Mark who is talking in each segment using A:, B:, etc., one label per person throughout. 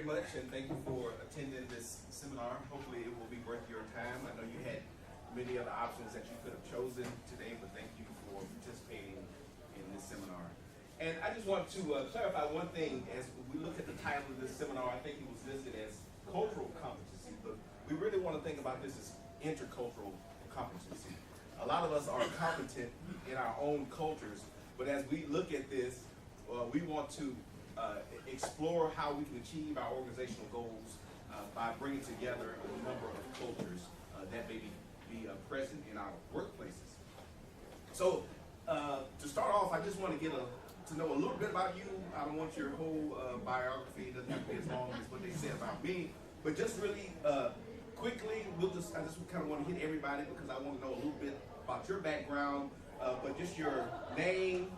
A: much, and thank you for attending this seminar. Hopefully it will be worth your time. I know you had many other options that you could have chosen today, but thank you for participating in this seminar. And I just want to clarify one thing. As we look at the title of this seminar, I think it was listed as cultural competency, but we really want to think about this as intercultural competency. A lot of us are competent in our own cultures, but as we look at this, we want to explore how we can achieve our organizational goals by bringing together a number of cultures that may be present in our workplaces. So to start off, I just want to get to know a little bit about you. I don't want your whole biography. It doesn't have to be as long as what they said about me, but just really quickly, I just kind of want to hit everybody because I want to know a little bit about your background, but just your name,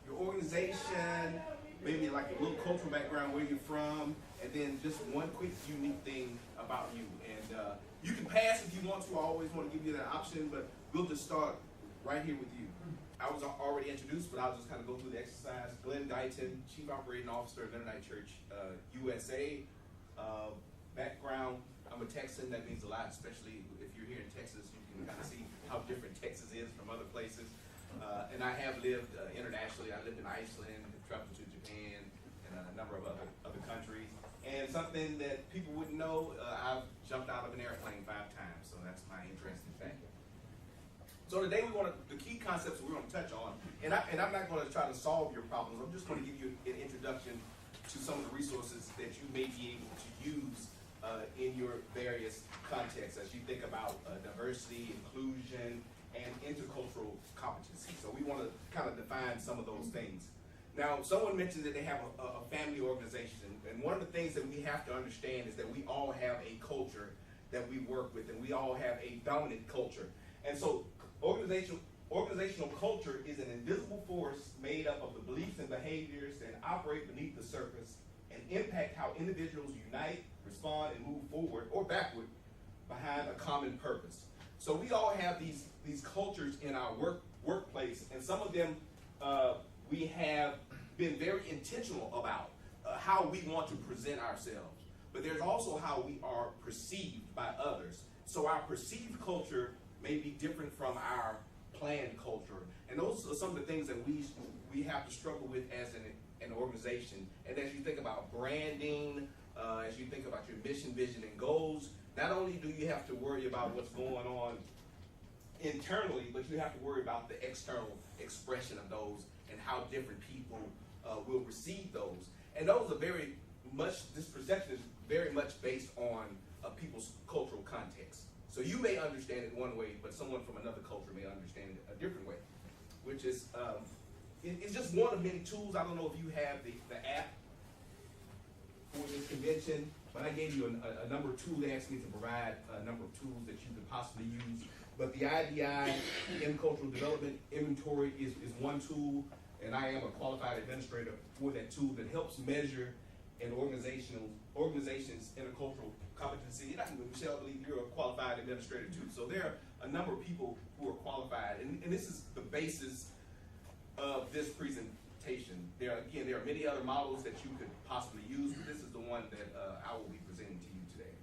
A: your organization, maybe like a little cultural background, where you're from, and then just one quick unique thing about you. And you can pass if you want to. I always want to give you that option, but we'll just start right here with you. I was already introduced, but I'll just kind of go through the exercise. Glen Guyton, Chief Operating Officer of Mennonite Church USA. Background, I'm a Texan. That means a lot, especially if you're here in Texas. You can kind of see how different Texas is from other places. And I have lived internationally. I lived in Iceland, traveled to Japan, and a number of other countries. And something that people wouldn't know, I've jumped out of an airplane 5 times, so that's my interesting fact. So today the key concepts we're going to touch on, and I'm not going to try to solve your problems. I'm just going to give you an introduction to some of the resources that you may be able to use in your various contexts as you think about diversity, inclusion, and intercultural competency. So we want to kind of define some of those things. Now, someone mentioned that they have a family organization, and one of the things that we have to understand is that we all have a culture that we work with, and we all have a dominant culture. And so organizational culture is an invisible force made up of the beliefs and behaviors that operate beneath the surface and impact how individuals unite, respond, and move forward or backward behind a common purpose. So we all have these cultures in our workplace, and some of them we have been very intentional about how we want to present ourselves. But there's also how we are perceived by others. So our perceived culture may be different from our planned culture. And those are some of the things that we have to struggle with as an organization. And as you think about branding, as you think about your mission, vision, and goals, not only do you have to worry about what's going on internally, but you have to worry about the external expression of those and how different people will receive those. And those are very much, this perception is very much based on people's cultural context. So you may understand it one way, but someone from another culture may understand it a different way, which is, it's just one of many tools. I don't know if you have the app for this convention, but I gave you a number of tools. They asked me to provide a number of tools that you could possibly use. But the IDI, Intercultural Development Inventory, is one tool, and I am a qualified administrator for that tool that helps measure an organization's intercultural competency. And Michelle, I believe you're a qualified administrator too. So there are a number of people who are qualified, and this is the basis of this presentation. There are many other models that you could possibly use, but this is the one that I will be presenting to you today.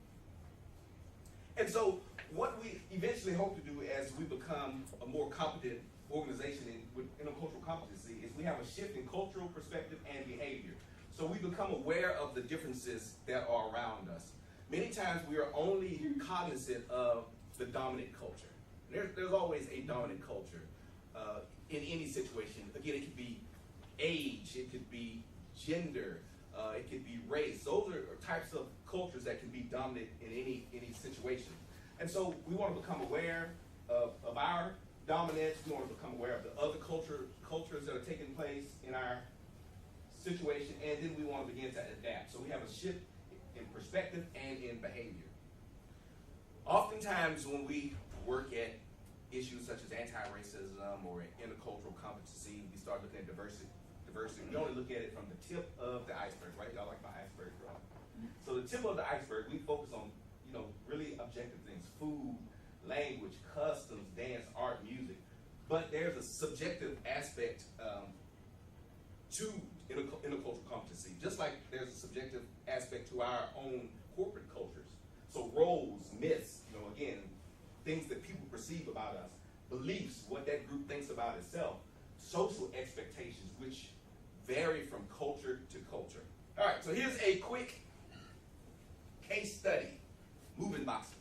A: And so what we eventually hope to do as we become a more competent organization with intercultural competency is we have a shift in cultural perspective and behavior. So we become aware of the differences that are around us. Many times we are only cognizant of the dominant culture. There's always a dominant culture in any situation. Again, it could be age, it could be gender, it could be race. Those are types of cultures that can be dominant in any situation. And so we want to become aware of our dominance. We want to become aware of the other cultures that are taking place in our situation, and then we want to begin to adapt. So we have a shift in perspective and in behavior. Oftentimes when we work at issues such as anti-racism or intercultural competency, we start looking at diversity. We only look at it from the tip of the iceberg, right? Y'all like my iceberg, right? So the tip of the iceberg, we focus on, really objective things: food, language, customs, dance, art, music. But there's a subjective aspect to intercultural competency, just like there's a subjective aspect to our own corporate cultures. So roles, myths, again, things that people perceive about us, beliefs, what that group thinks about itself, social expectations, which vary from culture to culture. All right, so here's a quick case study. Moving boxes.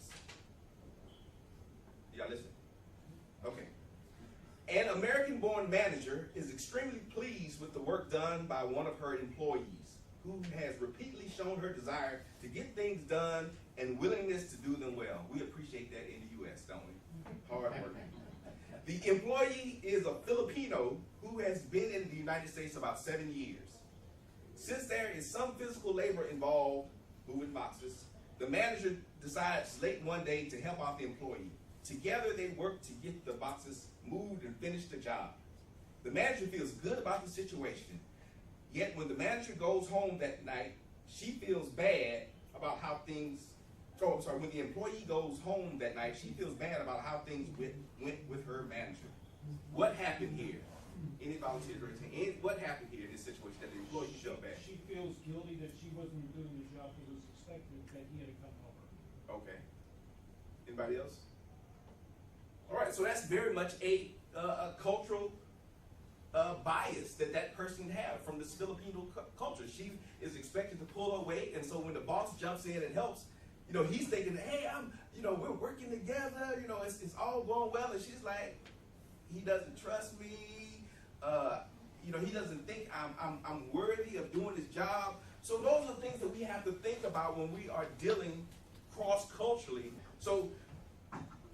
A: Y'all listen? Okay. An American-born manager is extremely pleased with the work done by one of her employees, who has repeatedly shown her desire to get things done and willingness to do them well. We appreciate that in the U.S., don't we? Hard work. The employee is a Filipino who has been in the United States about 7 years. Since there is some physical labor involved, moving boxes, the manager decides late one day to help out the employee. Together they work to get the boxes moved and finish the job. The manager feels good about the situation. Yet when the manager goes home that night, she feels bad about how things, when the employee goes home that night, she feels bad about how things went with her manager. What happened here? Any volunteers raise their hand? What happened here in this situation that the employee felt bad?
B: She feels guilty that she wasn't doing the job that was expected, that he had to come over.
A: Okay. Anybody else? All right, so that's very much a cultural bias that person had from this Filipino culture. She is expected to pull her weight, and so when the boss jumps in and helps, he's thinking, hey, we're working together, it's all going well, and she's like, he doesn't trust me, he doesn't think I'm worthy of doing this job. So those are things that we have to think about when we are dealing cross-culturally. So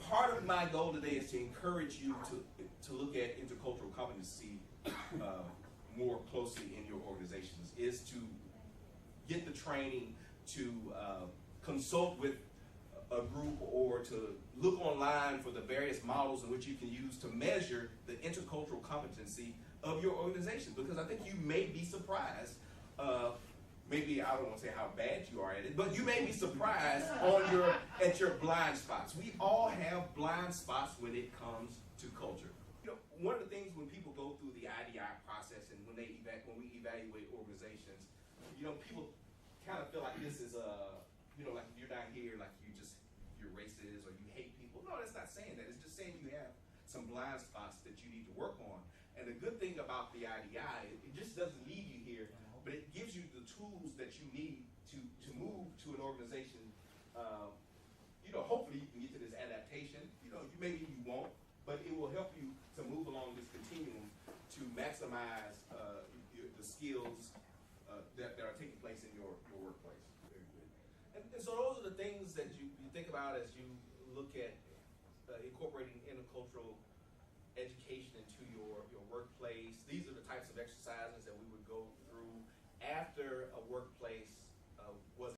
A: part of my goal today is to encourage you to look at intercultural competency more closely in your organizations, is to get the training, to consult with a group, or to look online for the various models in which you can use to measure the intercultural competency of your organization. Because I think you may be surprised, maybe I don't want to say how bad you are at it, but you may be surprised at your blind spots. We all have blind spots when it comes to culture. One of the things when people go through the IDI process and when we evaluate organizations, people kind of feel like this is like you're down here, like you're racist or you hate people. No, that's not saying that. It's just saying you have some blind spots that you need to work on. And the good thing about the IDI, it just doesn't leave you here, but it gives you the tools that you need to move to an organization. Hopefully you can get to this adaptation. Maybe you won't, but it will help you to move along this continuum to maximize the skills that are taking place in your workplace. Very good. And so those are the things that you think about as you look at incorporating intercultural education into your workplace. These are the types of exercises that we would go through after a workplace was